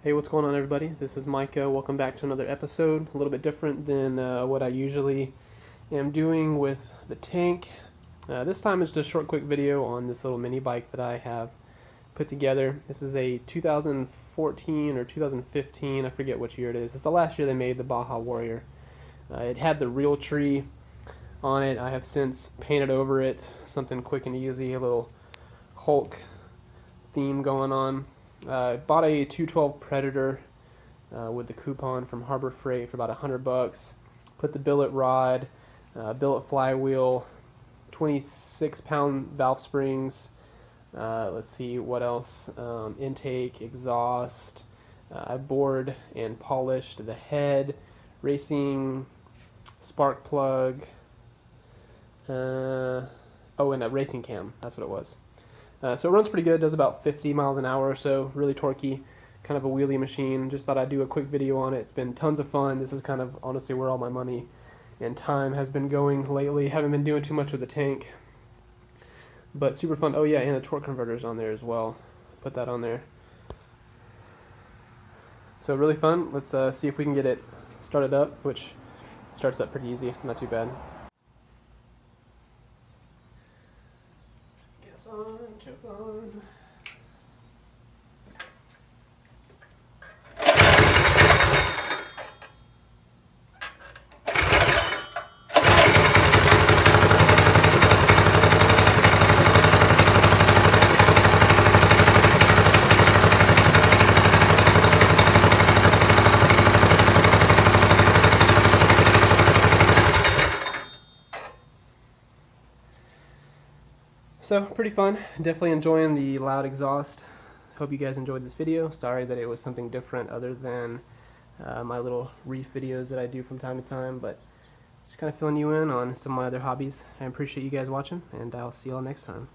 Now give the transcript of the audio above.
Hey, what's going on, everybody? This is Micah. Welcome back to another episode. A little bit different than what I usually am doing with the tank. This time it's just a short, quick video on this little mini bike that I have put together. This is a 2014 or 2015, I forget which year it is. It's the last year they made the Baja Warrior. It had the Realtree on it. I have since painted over it something quick and easy, a little Hulk theme going on. Bought a 212 Predator with the coupon from Harbor Freight for about $100. Put the billet rod, billet flywheel, 26-pound valve springs. Let's see what else. Intake, exhaust. I bored and polished the head, racing spark plug. And a racing cam. That's what it was. So it runs pretty good, does about 50 miles an hour or so, really torquey, kind of a wheelie machine. Just thought I'd do a quick video on it. It's been tons of fun. This is kind of honestly where all my money and time has been going lately. Haven't been doing too much with the tank, but super fun. Oh yeah, and the torque converter's on there as well. Put that on there. So really fun. Let's see if we can get it started up, which starts up pretty easy, not too bad. Jump on. So pretty fun, definitely enjoying the loud exhaust. Hope you guys enjoyed this video. Sorry that it was something different other than my little reef videos that I do from time to time, but just kind of filling you in on some of my other hobbies. I appreciate you guys watching, and I'll see you all next time.